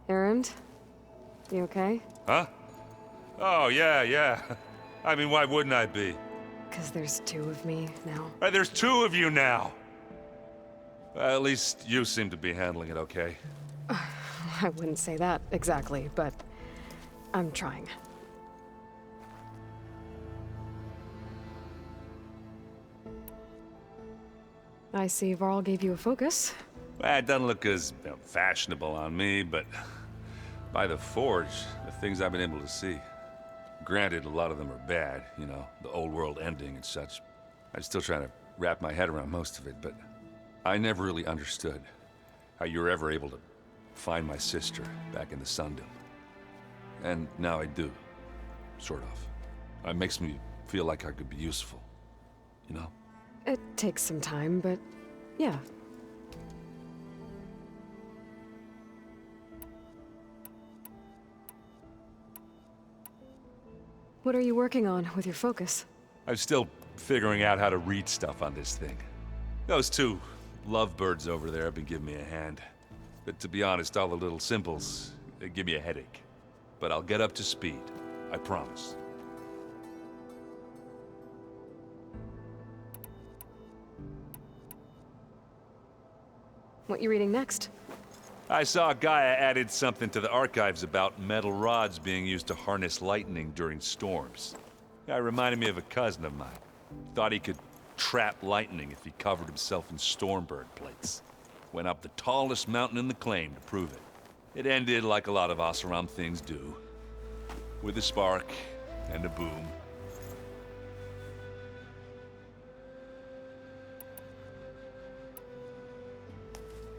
Errand? You okay? Huh? Oh, yeah. I mean, why wouldn't I be? Because there's two of me now. There's two of you now! At least you seem to be handling it okay. I wouldn't say that exactly, but I'm trying. I see Varl gave you a focus. Well, it doesn't look as fashionable on me, but by the Forge, the things I've been able to see. Granted, a lot of them are bad, you know, the old world ending and such. I'm still trying to wrap my head around most of it, but I never really understood how you were ever able to find my sister back in the Sundom. And now I do, sort of. It makes me feel like I could be useful, you know? It takes some time, but yeah. What are you working on with your focus? I'm still figuring out how to read stuff on this thing. Those two lovebirds over there have been giving me a hand. But to be honest, all the little symbols, they give me a headache. But I'll get up to speed, I promise. What you reading next? I saw Gaia added something to the archives about metal rods being used to harness lightning during storms. That reminded me of a cousin of mine. Thought he could trap lightning if he covered himself in Stormbird plates. Went up the tallest mountain in the claim to prove it. It ended like a lot of Oseram things do. With a spark and a boom.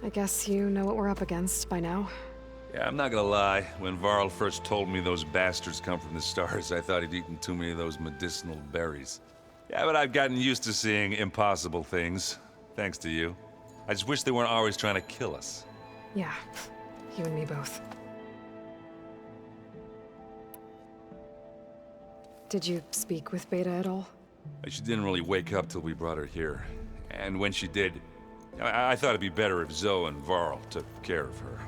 I guess you know what we're up against by now. Yeah, I'm not gonna lie. When Varl first told me those bastards come from the stars, I thought he'd eaten too many of those medicinal berries. Yeah, but I've gotten used to seeing impossible things, thanks to you. I just wish they weren't always trying to kill us. Yeah, you and me both. Did you speak with Beta at all? She didn't really wake up till we brought her here. And when she did, I thought it'd be better if Zoe and Varl took care of her.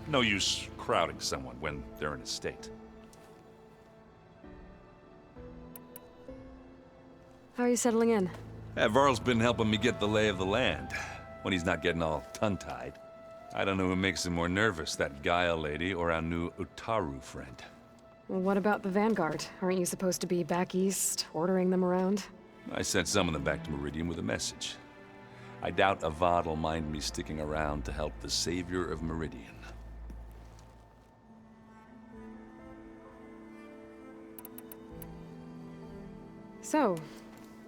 No use crowding someone when they're in a state. How are you settling in? Varl's been helping me get the lay of the land, when he's not getting all tongue-tied. I don't know who makes him more nervous, that Gaia lady or our new Utaru friend. Well, what about the Vanguard? Aren't you supposed to be back east, ordering them around? I sent some of them back to Meridian with a message. I doubt Avad will mind me sticking around to help the savior of Meridian. So,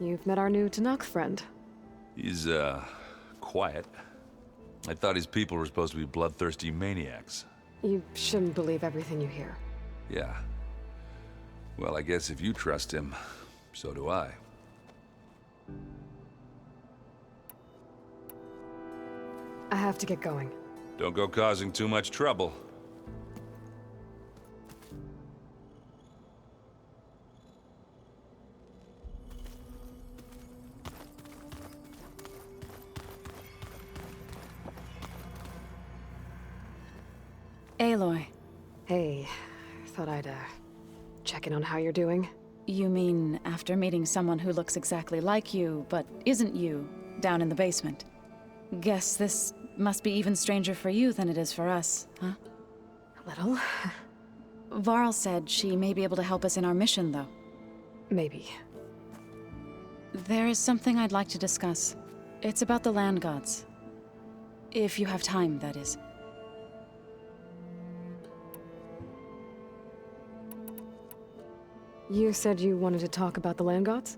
you've met our new Tanakh friend. He's, quiet. I thought his people were supposed to be bloodthirsty maniacs. You shouldn't believe everything you hear. Yeah. Well, I guess if you trust him, so do I. I have to get going. Don't go causing too much trouble. Aloy. Hey, thought I'd, check in on how you're doing. You mean after meeting someone who looks exactly like you, but isn't you, down in the basement? Guess this must be even stranger for you than it is for us, huh? A little. Varl said she may be able to help us in our mission, though. Maybe. There is something I'd like to discuss. It's about the land gods. If you have time, that is. You said you wanted to talk about the land gods?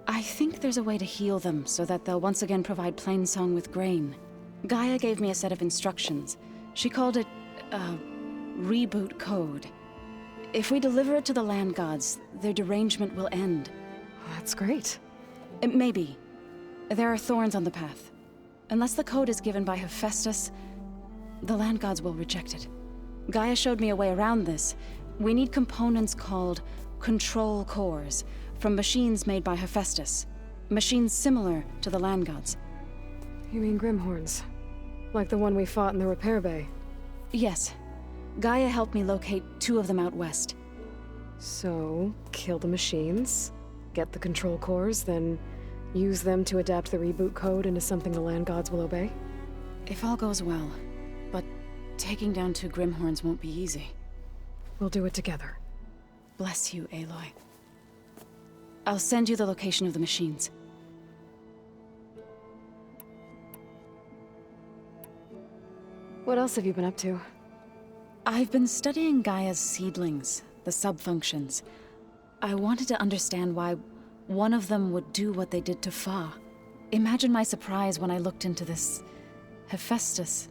I think there's a way to heal them so that they'll once again provide Plainsong with grain. Gaia gave me a set of instructions. She called it a reboot code. If we deliver it to the land gods, their derangement will end. That's great. Maybe. There are thorns on the path. Unless the code is given by Hephaestus, the land gods will reject it. Gaia showed me a way around this. We need components called control cores from machines made by Hephaestus. Machines similar to the land gods. You mean Grimhorns? Like the one we fought in the repair bay? Yes. Gaia helped me locate 2 of them out west. So, kill the machines, get the control cores, then use them to adapt the reboot code into something the land gods will obey? If all goes well. But taking down 2 Grimhorns won't be easy. We'll do it together. Bless you, Aloy. I'll send you the location of the machines. What else have you been up to? I've been studying Gaia's seedlings, the subfunctions. I wanted to understand why one of them would do what they did to Fa. Imagine my surprise when I looked into this Hephaestus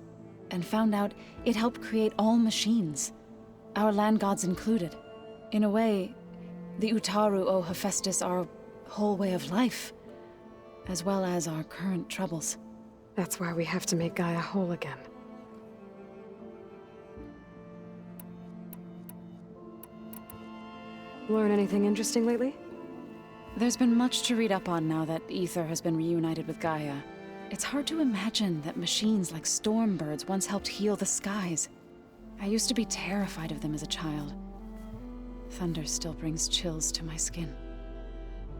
and found out it helped create all machines, our land gods included. In a way, the Utaru owe Hephaestus our whole way of life, as well as our current troubles. That's why we have to make Gaia whole again. Learn anything interesting lately? There's been much to read up on now that Ether has been reunited with Gaia. It's hard to imagine that machines like Stormbirds once helped heal the skies. I used to be terrified of them as a child. Thunder still brings chills to my skin.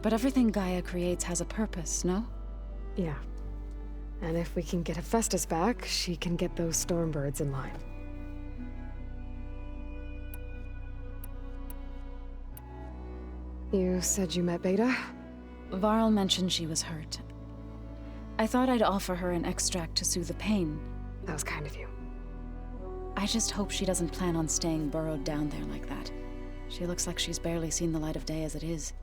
But everything Gaia creates has a purpose, no? Yeah. And if we can get Hephaestus back, she can get those Stormbirds in line. You said you met Beta? Varl mentioned she was hurt. I thought I'd offer her an extract to soothe the pain. That was kind of you. I just hope she doesn't plan on staying burrowed down there like that. She looks like she's barely seen the light of day as it is.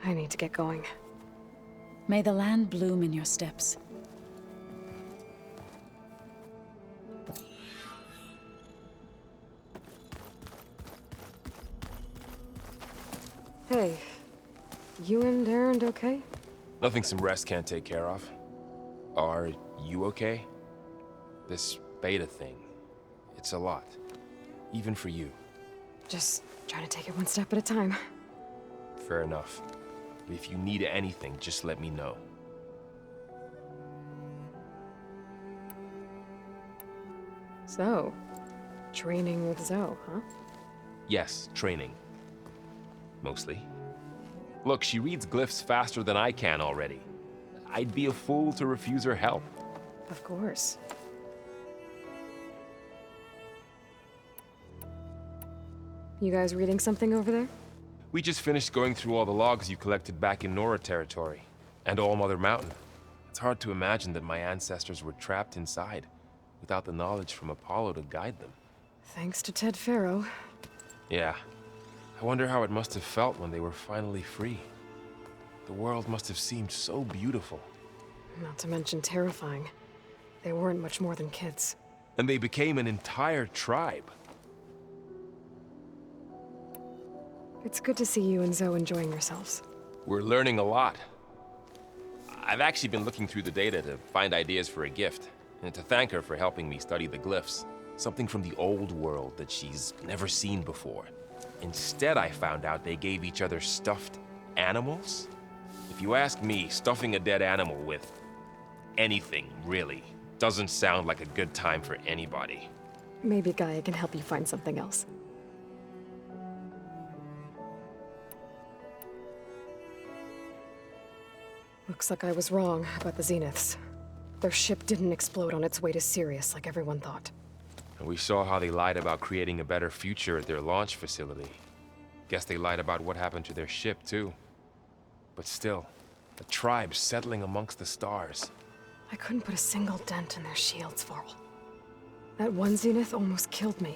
I need to get going. May the land bloom in your steps. Hey, you and Erend okay? Nothing some rest can't take care of. Are you okay? This beta thing, it's a lot. Even for you. Just trying to take it one step at a time. Fair enough. If you need anything, just let me know. So, training with Zoe, huh? Yes, training. Mostly. Look, she reads glyphs faster than I can already. I'd be a fool to refuse her help. Of course. You guys reading something over there? We just finished going through all the logs you collected back in Nora territory, and All Mother Mountain. It's hard to imagine that my ancestors were trapped inside, without the knowledge from Apollo to guide them. Thanks to Ted Faro. Yeah. I wonder how it must have felt when they were finally free. The world must have seemed so beautiful. Not to mention terrifying. They weren't much more than kids. And they became an entire tribe. It's good to see you and Zoe enjoying yourselves. We're learning a lot. I've actually been looking through the data to find ideas for a gift, and to thank her for helping me study the glyphs. Something from the old world that she's never seen before. Instead, I found out they gave each other stuffed animals. If you ask me, stuffing a dead animal with anything, really, doesn't sound like a good time for anybody. Maybe Gaia can help you find something else. Looks like I was wrong about the Zeniths. Their ship didn't explode on its way to Sirius like everyone thought. And we saw how they lied about creating a better future at their launch facility. Guess they lied about what happened to their ship, too. But still, a tribe settling amongst the stars. I couldn't put a single dent in their shields, Varl. That one Zenith almost killed me.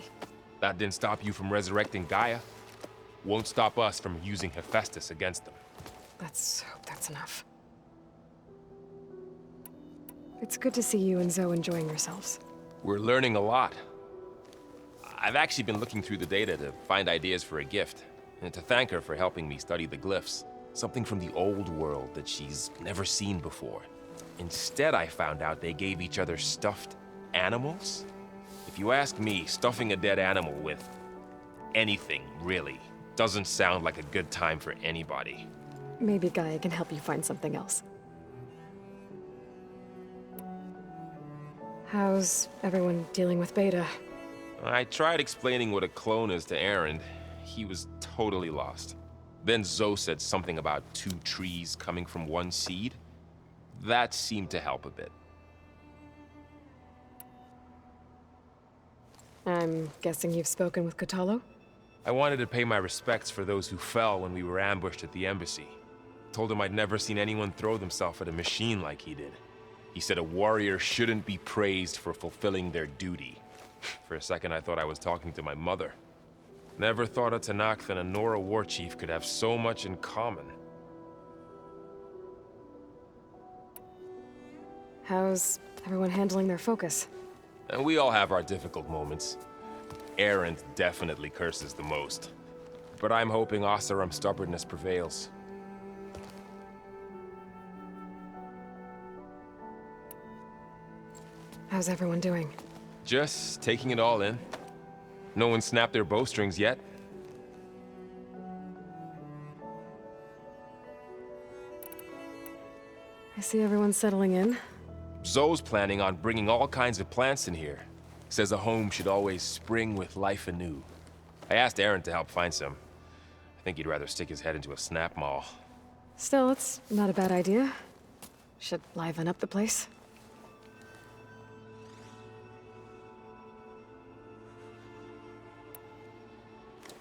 That didn't stop you from resurrecting Gaia. Won't stop us from using Hephaestus against them. Let's hope that's enough. It's good to see you and Zoe enjoying yourselves. We're learning a lot. I've actually been looking through the data to find ideas for a gift, and to thank her for helping me study the glyphs. Something from the old world that she's never seen before. Instead, I found out they gave each other stuffed animals. If you ask me, stuffing a dead animal with anything, really, doesn't sound like a good time for anybody. Maybe Gaia can help you find something else. How's everyone dealing with Beta? I tried explaining what a clone is to Aaron. He was totally lost. Then Zoe said something about 2 trees coming from 1 seed. That seemed to help a bit. I'm guessing you've spoken with Kotallo? I wanted to pay my respects for those who fell when we were ambushed at the embassy. Told him I'd never seen anyone throw themselves at a machine like he did. He said a warrior shouldn't be praised for fulfilling their duty. For a second, I thought I was talking to my mother. Never thought a Tanakh and a Nora war chief could have so much in common. How's everyone handling their focus? And we all have our difficult moments. Aaron definitely curses the most. But I'm hoping Oseram's stubbornness prevails. How's everyone doing? Just taking it all in. No one snapped their bowstrings yet. I see everyone settling in. Zoe's planning on bringing all kinds of plants in here. Says a home should always spring with life anew. I asked Aaron to help find some. I think he'd rather stick his head into a snap mall. Still, it's not a bad idea. Should liven up the place.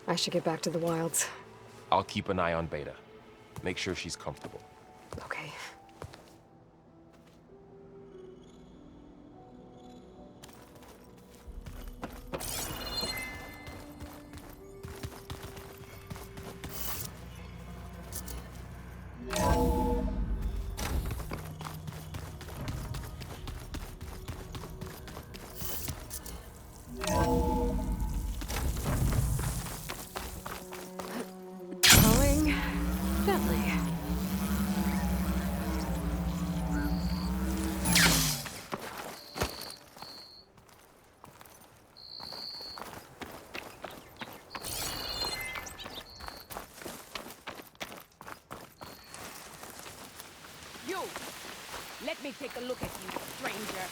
I should get back to the wilds. I'll keep an eye on Beta. Make sure she's comfortable. Okay. Going gently. You! Let me take a look at you, stranger.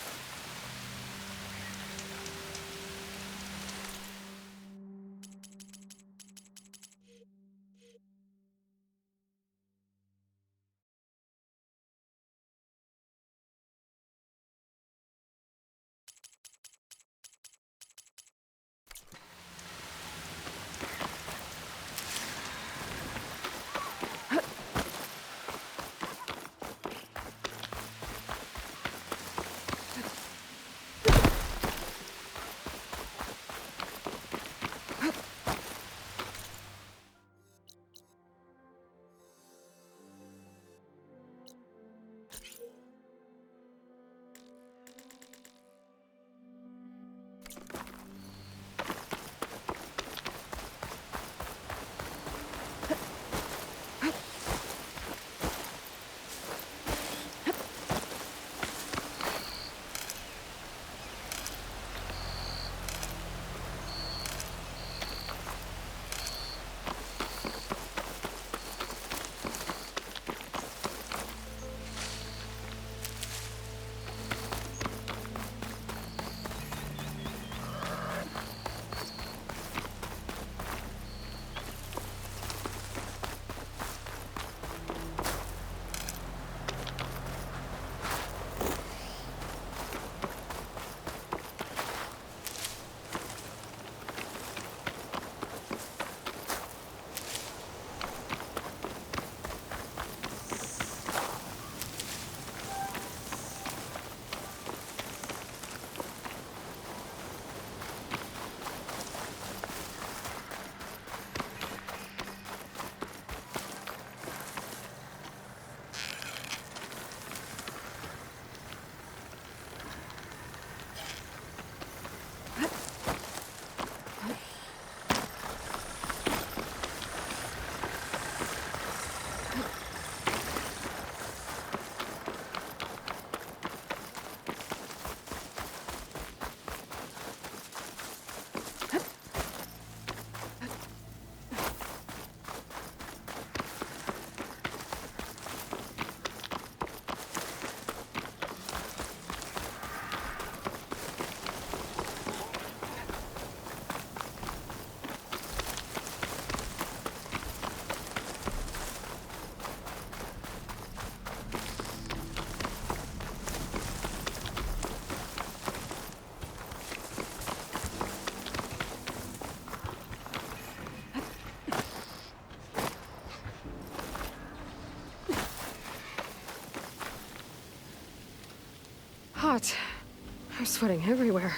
hot. I'm sweating everywhere.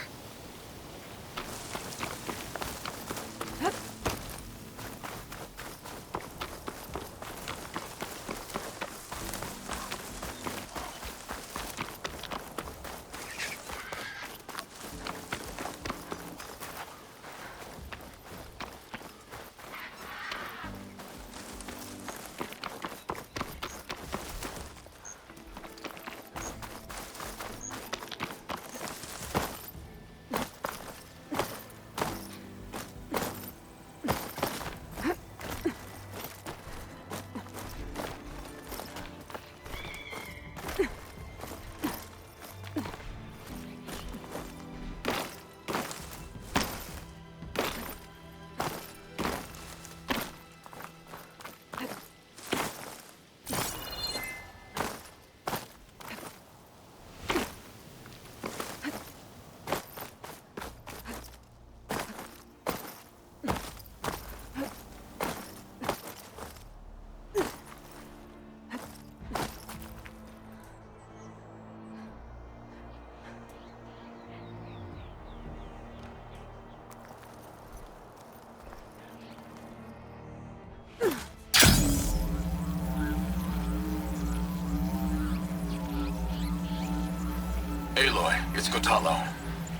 Aloy, it's Kotalo.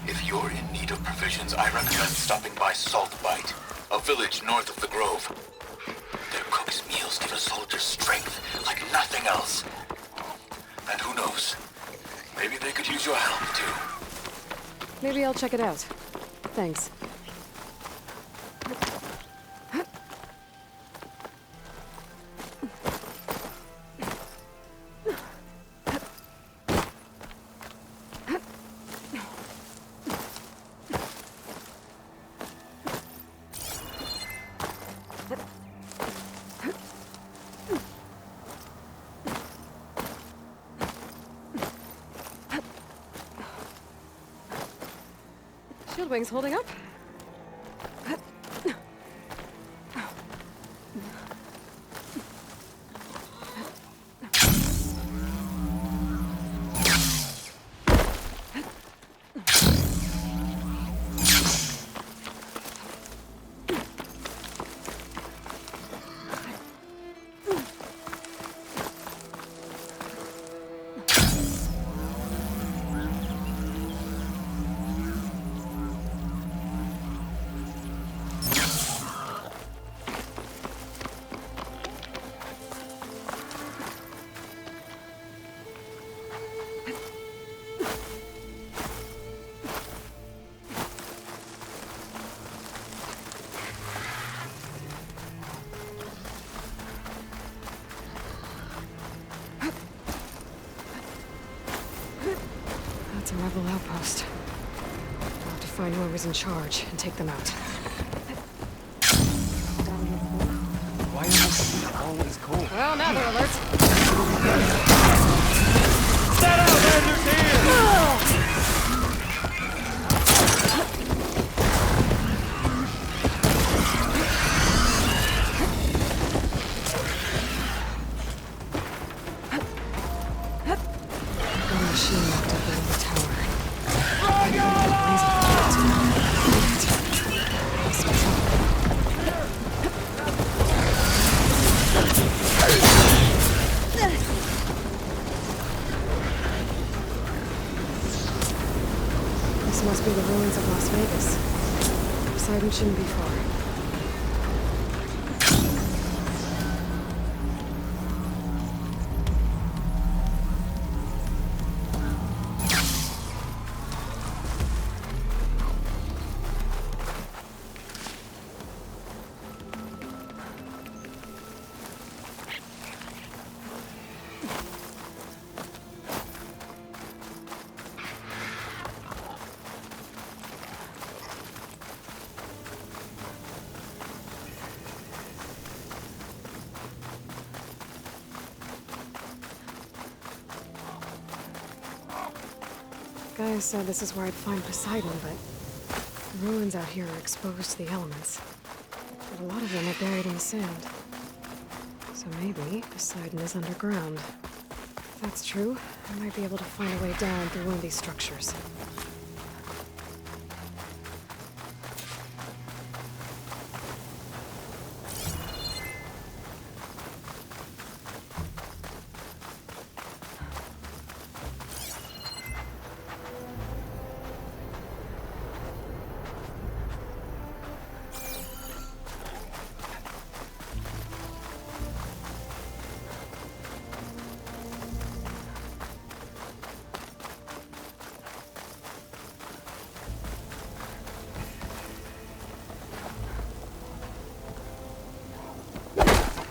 If you're in need of provisions, I recommend stopping by Salt Bite, a village north of the Grove. Their cook's meals give a soldier strength like nothing else. And who knows, maybe they could use your help, too. Maybe I'll check it out. Thanks. Wings holding up? That's a rebel outpost. I'll have to find whoever's in charge and take them out. Why are you always cold? Well, now they're alert. Set out, Ranger's here! This must be the ruins of Las Vegas. Poseidon shouldn't be far. Gaia said this is where I'd find Poseidon, but the ruins out here are exposed to the elements. But a lot of them are buried in the sand. So maybe Poseidon is underground. If that's true, I might be able to find a way down through one of these structures.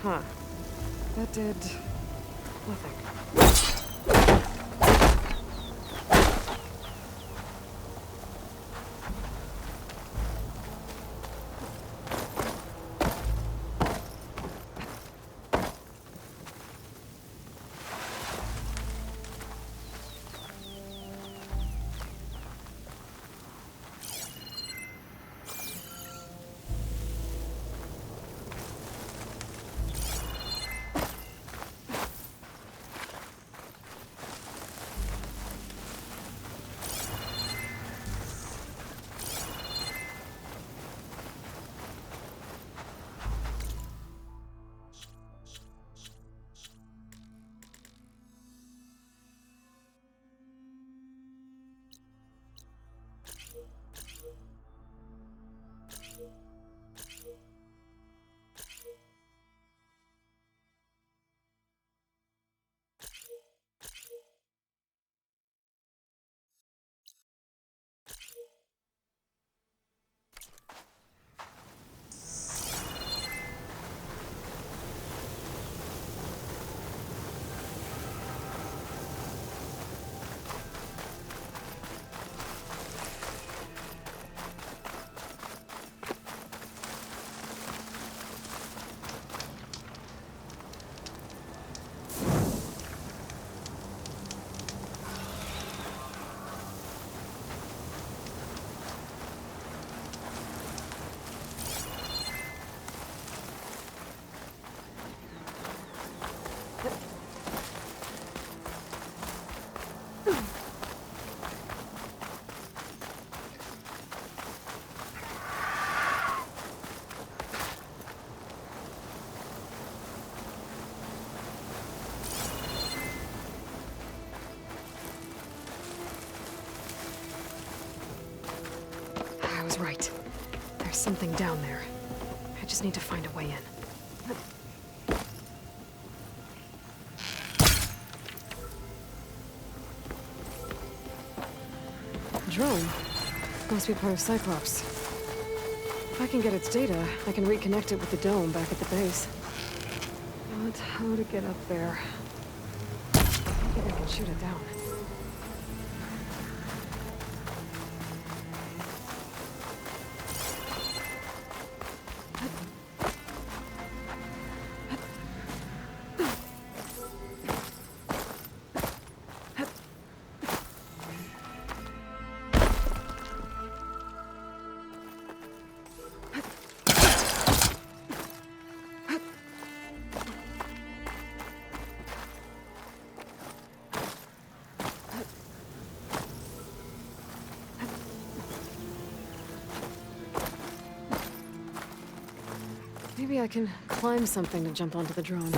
Huh. That did nothing. I was right. There's something down there. I just need to find a way in. Drone? Must be part of Cyclops. If I can get its data, I can reconnect it with the dome back at the base. But how to get up there? Maybe I can shoot it down. Maybe I can climb something to jump onto the drone.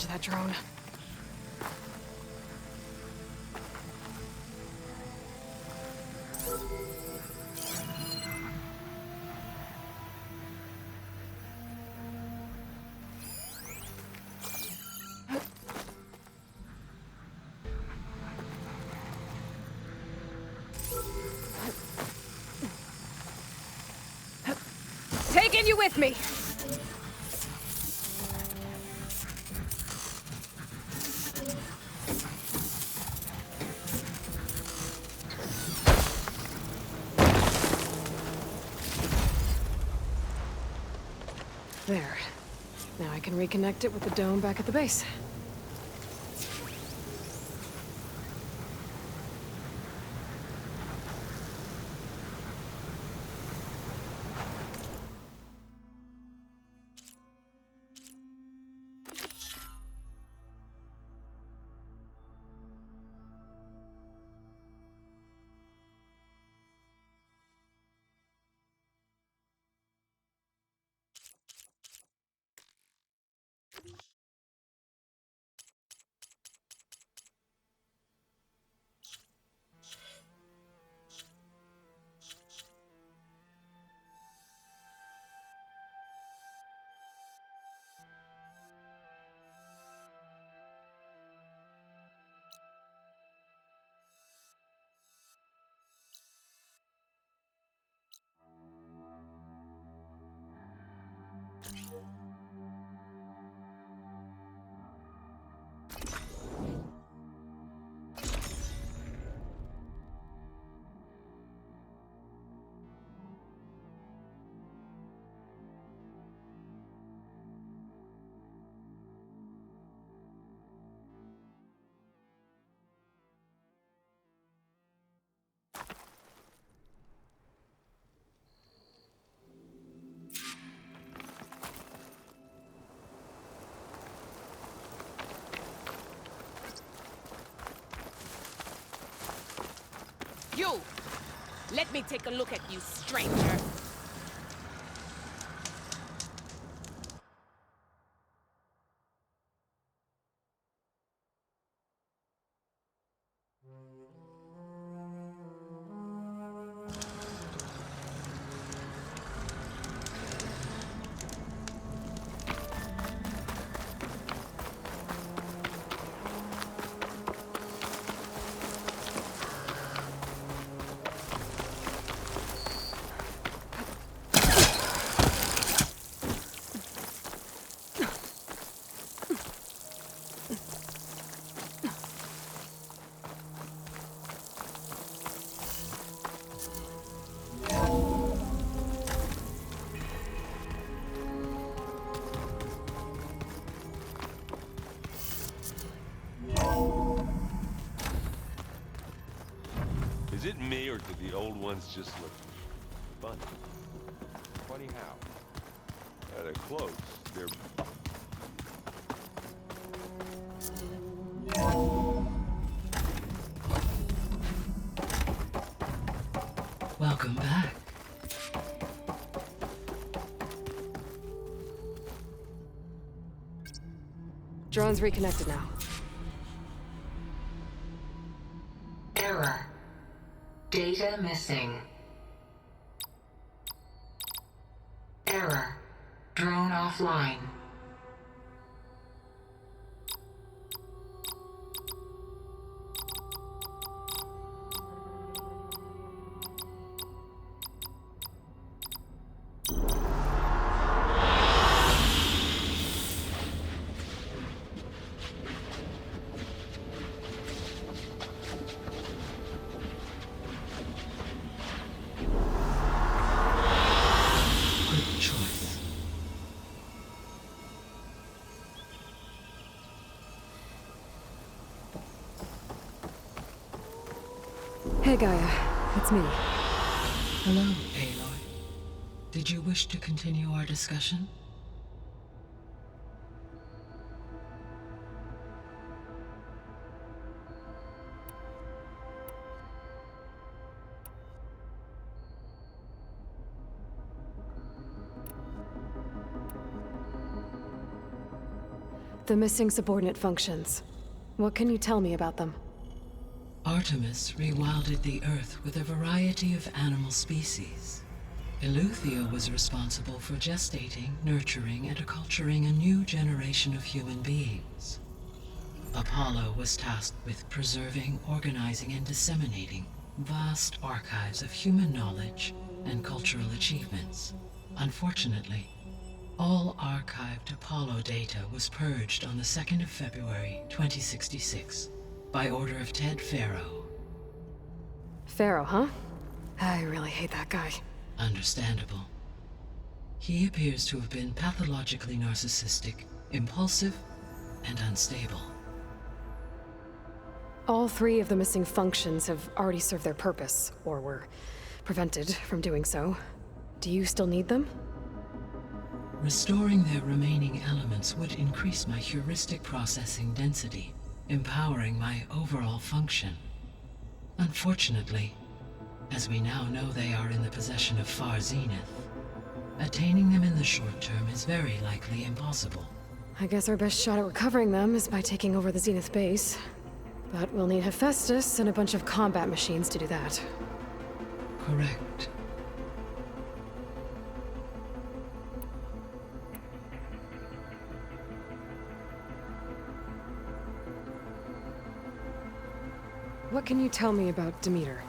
That drone. with me! There. Now I can reconnect it with the dome back at the base. You! Let me take a look at you, stranger. Is it me, or do the old ones just look funny? Funny how? They're close. They're... Welcome back. Drone's reconnected now. Error. Data missing. Error. Drone offline. Good choice. Hey, Gaia. It's me. Hello, Aloy. Did you wish to continue our discussion? The missing subordinate functions. What can you tell me about them? Artemis rewilded the Earth with a variety of animal species. Eleuthia was responsible for gestating, nurturing, and acculturating a new generation of human beings. Apollo was tasked with preserving, organizing, and disseminating vast archives of human knowledge and cultural achievements. Unfortunately, all archived Apollo data was purged on the 2nd of February, 2066, by order of Ted Farrow. Pharaoh, huh? I really hate that guy. Understandable. He appears to have been pathologically narcissistic, impulsive, and unstable. All 3 of the missing functions have already served their purpose, or were prevented from doing so. Do you still need them? Restoring their remaining elements would increase my heuristic processing density, empowering my overall function. Unfortunately, as we now know they are in the possession of Far Zenith, attaining them in the short term is very likely impossible. I guess our best shot at recovering them is by taking over the Zenith base. But we'll need Hephaestus and a bunch of combat machines to do that. Correct. What can you tell me about Demeter?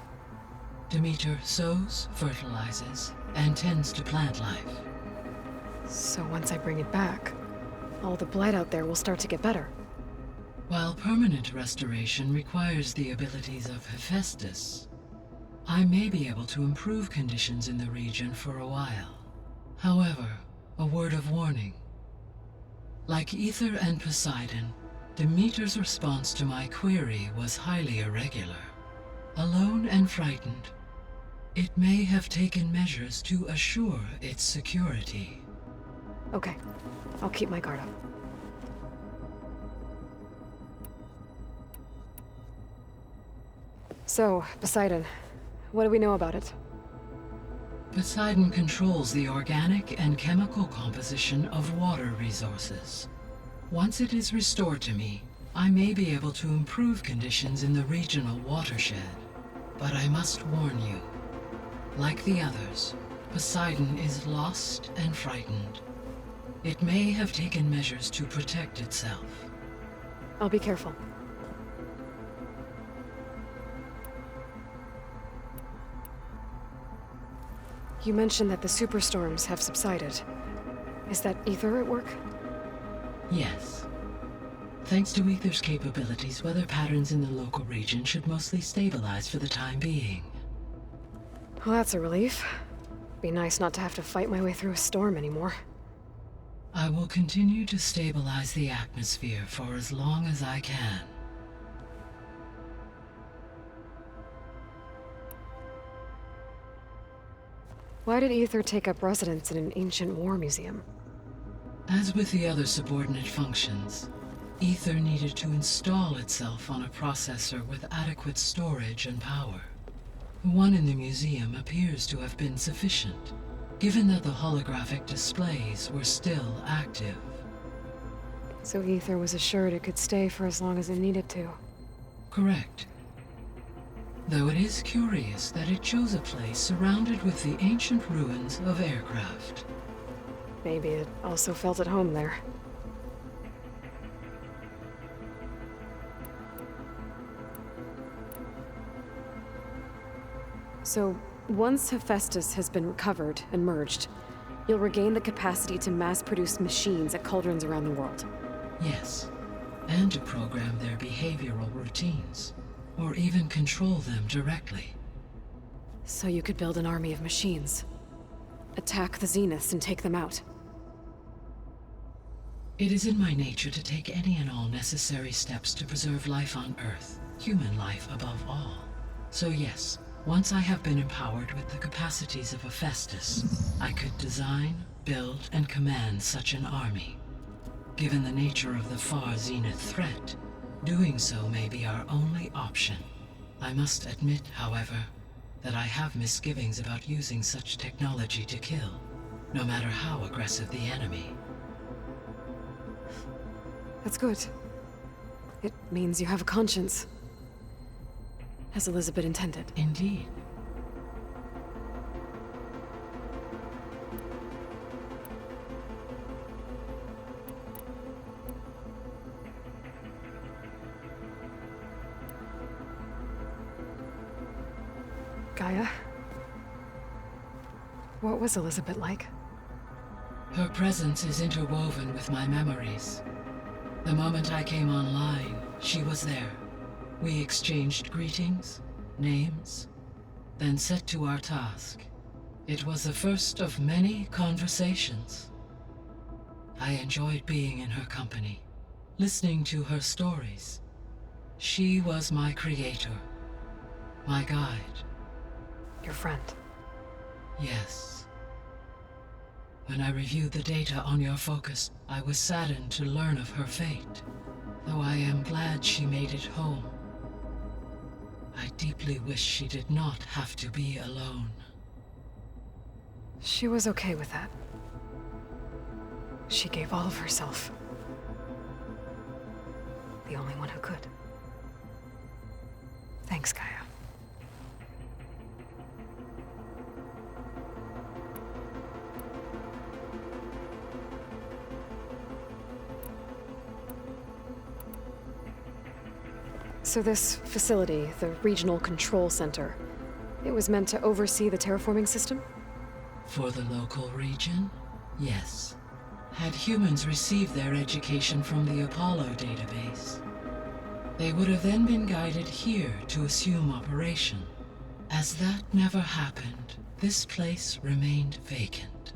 Demeter sows, fertilizes, and tends to plant life. So once I bring it back, all the blight out there will start to get better. While permanent restoration requires the abilities of Hephaestus, I may be able to improve conditions in the region for a while. However, a word of warning. Like Ether and Poseidon, Demeter's response to my query was highly irregular. Alone and frightened, it may have taken measures to assure its security. Okay, I'll keep my guard up. So, Poseidon, what do we know about it? Poseidon controls the organic and chemical composition of water resources. Once it is restored to me, I may be able to improve conditions in the regional watershed. But I must warn you, like the others, Poseidon is lost and frightened. It may have taken measures to protect itself. I'll be careful. You mentioned that the superstorms have subsided. Is that Ether at work? Yes. Thanks to Ether's capabilities, weather patterns in the local region should mostly stabilize for the time being. Well, that's a relief. Be nice not to have to fight my way through a storm anymore. I will continue to stabilize the atmosphere for as long as I can. Why did Ether take up residence in an ancient war museum? As with the other subordinate functions, Ether needed to install itself on a processor with adequate storage and power. The one in the museum appears to have been sufficient, given that the holographic displays were still active. So Ether was assured it could stay for as long as it needed to. Correct. Though it is curious that it chose a place surrounded with the ancient ruins of aircraft. Maybe it also felt at home there. So, once Hephaestus has been recovered and merged, you'll regain the capacity to mass-produce machines at cauldrons around the world. Yes, and to program their behavioral routines, or even control them directly. So you could build an army of machines. Attack the Zeniths and take them out. It is in my nature to take any and all necessary steps to preserve life on Earth, human life above all. So yes, once I have been empowered with the capacities of Hephaestus, I could design, build, and command such an army. Given the nature of the Far Zenith threat, doing so may be our only option. I must admit, however, that I have misgivings about using such technology to kill, no matter how aggressive the enemy. That's good. It means you have a conscience. As Elizabeth intended. Indeed. Gaia? What was Elizabeth like? Her presence is interwoven with my memories. The moment I came online, she was there. We exchanged greetings, names, then set to our task. It was the first of many conversations. I enjoyed being in her company, listening to her stories. She was my creator, my guide. Your friend. Yes. When I reviewed the data on your focus, I was saddened to learn of her fate, though I am glad she made it home. I deeply wish she did not have to be alone. She was okay with that. She gave all of herself. The only one who could. Thanks, Gaia. So this facility, the Regional Control Center, it was meant to oversee the terraforming system? For the local region, yes. Had humans received their education from the Apollo database, they would have then been guided here to assume operation. As that never happened, this place remained vacant.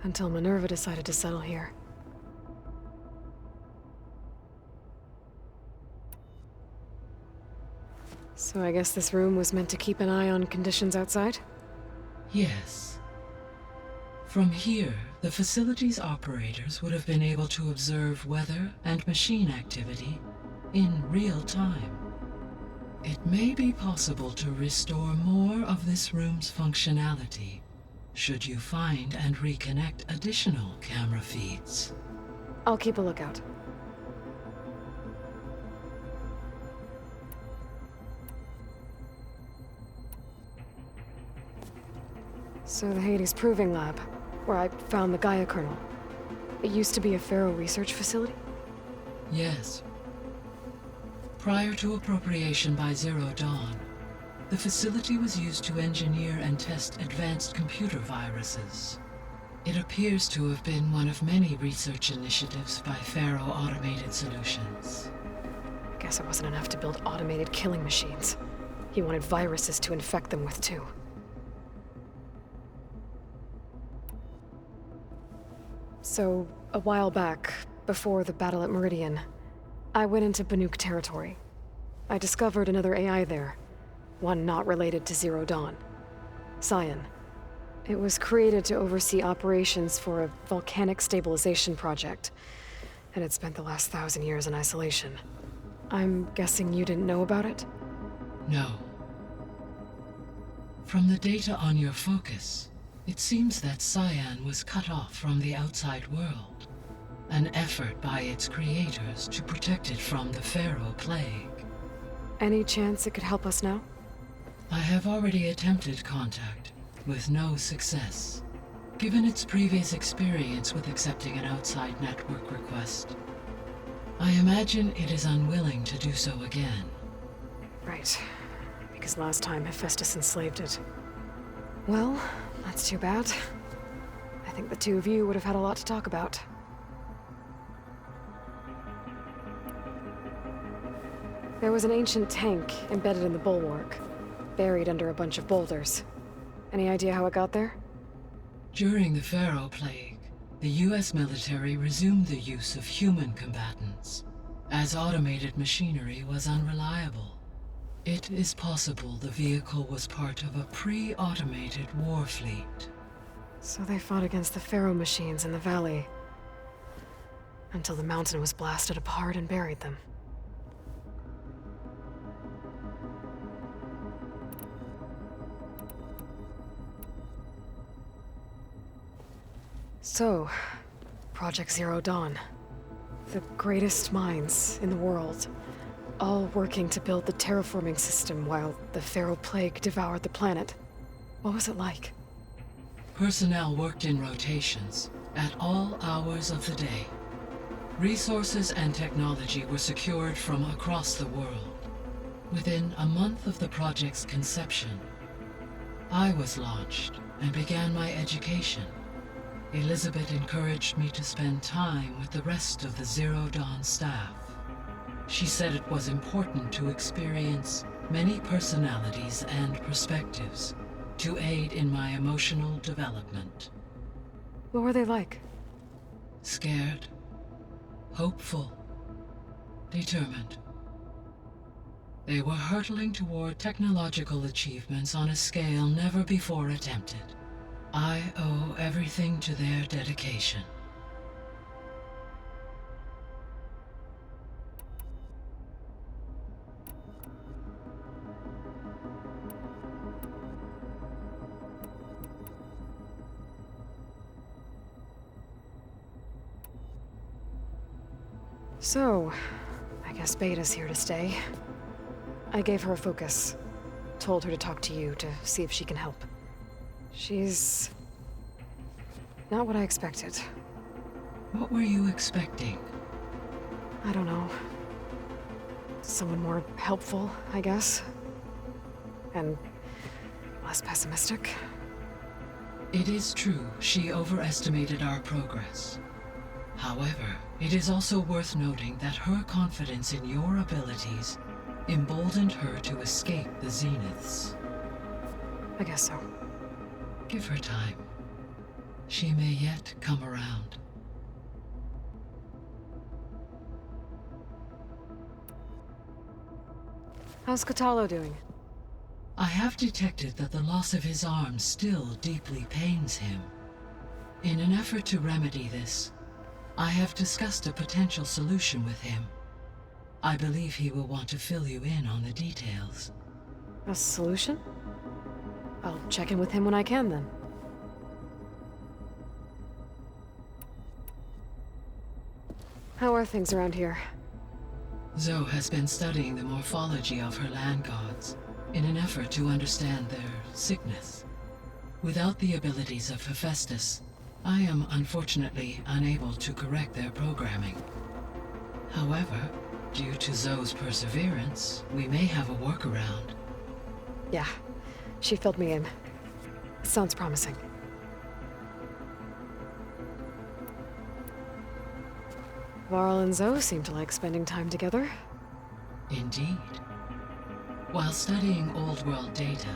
Until Minerva decided to settle here. So I guess this room was meant to keep an eye on conditions outside? Yes. From here, the facility's operators would have been able to observe weather and machine activity in real time. It may be possible to restore more of this room's functionality, should you find and reconnect additional camera feeds. I'll keep a lookout. So the Hades Proving Lab, where I found the Gaia kernel. It used to be a Pharaoh research facility? Yes. Prior to appropriation by Zero Dawn, the facility was used to engineer and test advanced computer viruses. It appears to have been one of many research initiatives by Pharaoh Automated Solutions. I guess it wasn't enough to build automated killing machines. He wanted viruses to infect them with too. So, a while back, before the battle at Meridian, I went into Banuk territory. I discovered another AI there, one not related to Zero Dawn. Cyan. It was created to oversee operations for a volcanic stabilization project, and it spent the last 1,000 years in isolation. I'm guessing you didn't know about it? No. From the data on your focus, it seems that Cyan was cut off from the outside world, an effort by its creators to protect it from the Pharaoh plague. Any chance it could help us now? I have already attempted contact, with no success. Given its previous experience with accepting an outside network request, I imagine it is unwilling to do so again. Right. Because last time Hephaestus enslaved it. Well, that's too bad. I think the two of you would have had a lot to talk about. There was an ancient tank embedded in the bulwark, buried under a bunch of boulders. Any idea how it got there? During the Pharaoh plague, the US military resumed the use of human combatants, as automated machinery was unreliable. It is possible the vehicle was part of a pre-automated war fleet. So they fought against the Pharaoh machines in the valley, until the mountain was blasted apart and buried them. So, Project Zero Dawn. The greatest minds in the world, all working to build the terraforming system while the Pharaoh plague devoured the planet. What was it like? Personnel worked in rotations, at all hours of the day. Resources and technology were secured from across the world. Within a month of the project's conception, I was launched and began my education. Elizabeth encouraged me to spend time with the rest of the Zero Dawn staff. She said it was important to experience many personalities and perspectives to aid in my emotional development. What were they like? Scared, hopeful, determined. They were hurtling toward technological achievements on a scale never before attempted. I owe everything to their dedication. So, I guess Beta's here to stay. I gave her a focus. Told her to talk to you to see if she can help. She's... not what I expected. What were you expecting? I don't know. Someone more helpful, I guess. And less pessimistic. It is true she overestimated our progress. However, it is also worth noting that her confidence in your abilities emboldened her to escape the Zeniths. I guess so. Give her time. She may yet come around. How's Katalo doing? I have detected that the loss of his arm still deeply pains him. In an effort to remedy this, I have discussed a potential solution with him. I believe he will want to fill you in on the details. A solution? I'll check in with him when I can, then. How are things around here? Zoe has been studying the morphology of her land gods in an effort to understand their sickness. Without the abilities of Hephaestus, I am unfortunately unable to correct their programming. However, due to Zoe's perseverance, we may have a workaround. Yeah, she filled me in. Sounds promising. Varl and Zoe seem to like spending time together. Indeed. While studying Old World data,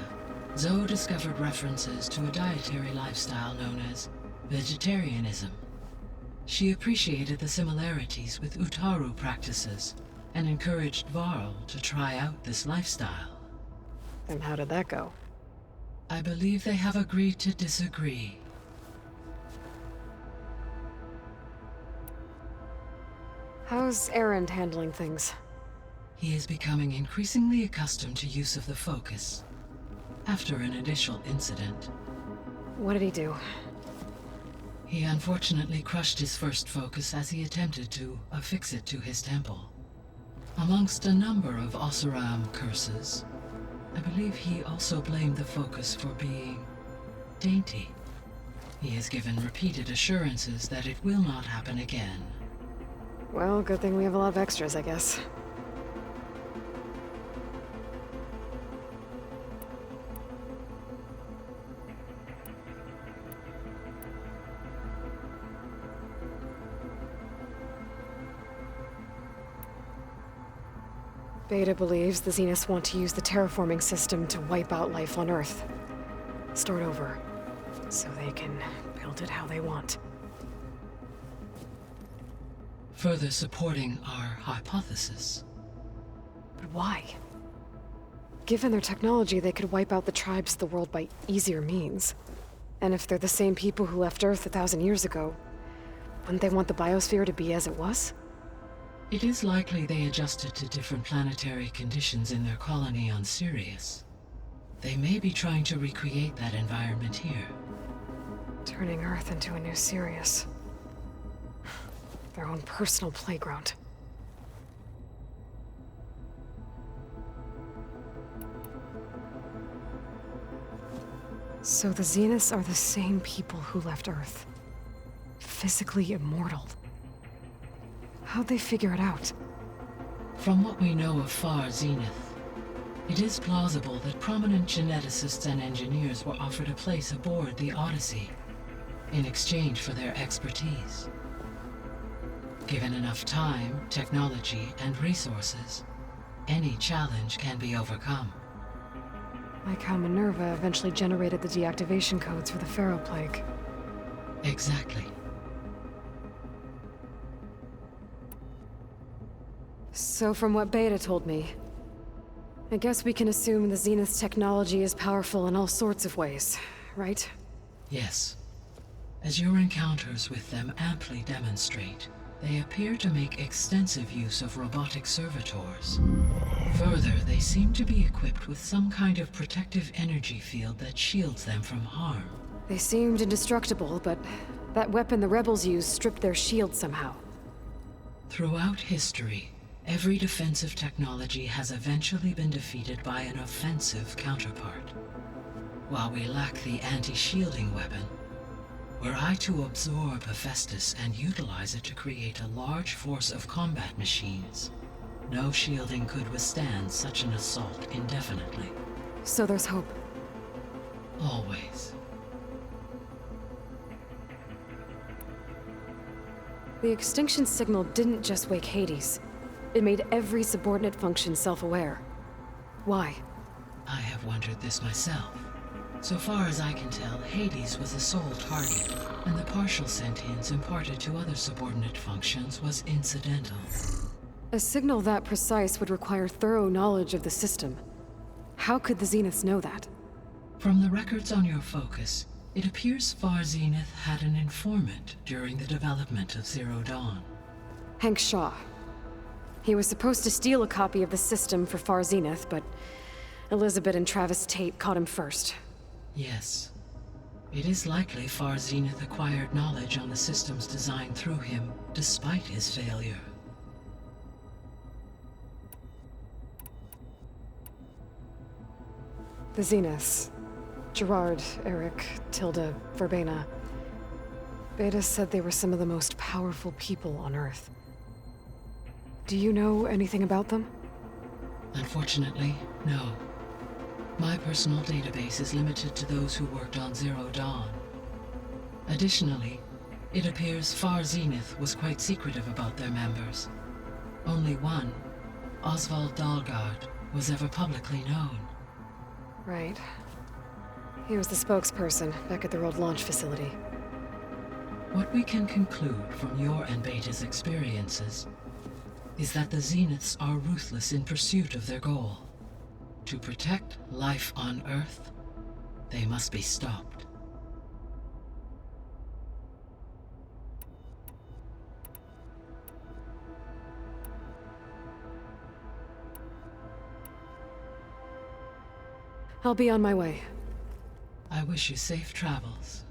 Zoe discovered references to a dietary lifestyle known as vegetarianism. She appreciated the similarities with Utaru practices and encouraged Varl to try out this lifestyle. And how did that go? I believe they have agreed to disagree. How's Erend handling things? He is becoming increasingly accustomed to use of the focus after an initial incident. What did he do? He unfortunately crushed his first focus as he attempted to affix it to his temple. Amongst a number of Oseram curses, I believe he also blamed the focus for being dainty. He has given repeated assurances that it will not happen again. Well, good thing we have a lot of extras, I guess. Beta believes the Zeniths want to use the terraforming system to wipe out life on Earth. Start over, so they can build it how they want. Further supporting our hypothesis. But why? Given their technology, they could wipe out the tribes of the world by easier means. And if they're the same people who left Earth 1,000 years ago, wouldn't they want the biosphere to be as it was? It is likely they adjusted to different planetary conditions in their colony on Sirius. They may be trying to recreate that environment here. Turning Earth into a new Sirius. Their own personal playground. So the Zeniths are the same people who left Earth. Physically immortal. How'd they figure it out? From what we know of Far Zenith, it is plausible that prominent geneticists and engineers were offered a place aboard the Odyssey. in exchange for their expertise. Given enough time, technology, and resources, any challenge can be overcome. Like how Minerva eventually generated the deactivation codes for the Pharaoh Plague. Exactly. So from what Beta told me, I guess we can assume the Zenith's technology is powerful in all sorts of ways, right? Yes. As your encounters with them amply demonstrate, they appear to make extensive use of robotic servitors. Further, they seem to be equipped with some kind of protective energy field that shields them from harm. They seemed indestructible, but that weapon the rebels used stripped their shield somehow. Throughout history, every defensive technology has eventually been defeated by an offensive counterpart. While we lack the anti-shielding weapon, were I to absorb Hephaestus and utilize it to create a large force of combat machines, no shielding could withstand such an assault indefinitely. So there's hope. Always. The extinction signal didn't just wake Hades. It made every subordinate function self-aware. Why? I have wondered this myself. So far as I can tell, Hades was the sole target, and the partial sentience imparted to other subordinate functions was incidental. A signal that precise would require thorough knowledge of the system. How could the Zeniths know that? From the records on your focus, it appears Far Zenith had an informant during the development of Zero Dawn. Hank Shaw. He was supposed to steal a copy of the system for Far Zenith, but Elizabeth and Travis Tate caught him first. Yes. It is likely Far Zenith acquired knowledge on the systems designed through him, despite his failure. The Zeniths. Gerard, Eric, Tilda, Verbena. Beta said they were some of the most powerful people on Earth. Do you know anything about them? Unfortunately, no. My personal database is limited to those who worked on Zero Dawn. Additionally, it appears Far Zenith was quite secretive about their members. Only one, Oswald Dahlgard, was ever publicly known. Right. He was the spokesperson back at their old launch facility. What we can conclude from your and Beta's experiences is that the Zeniths are ruthless in pursuit of their goal. To protect life on Earth, they must be stopped. I'll be on my way. I wish you safe travels.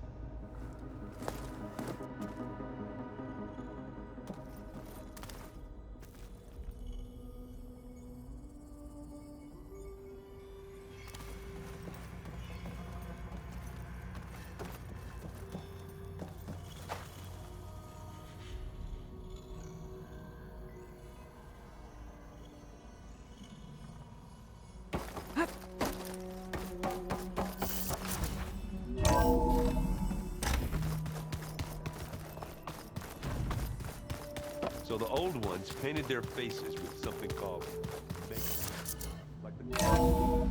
So the old ones painted their faces with something called makeup. Like the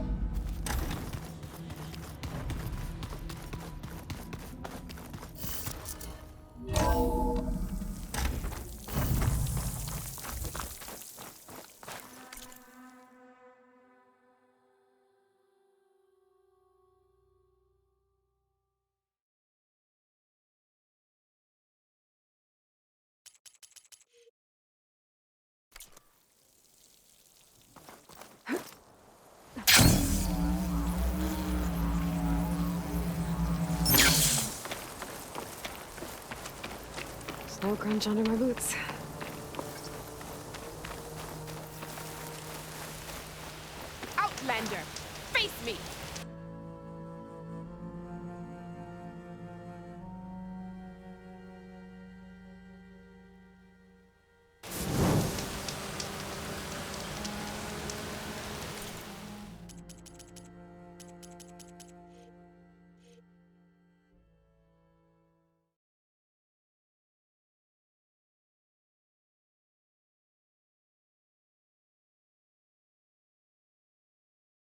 Snow crunch under my boots.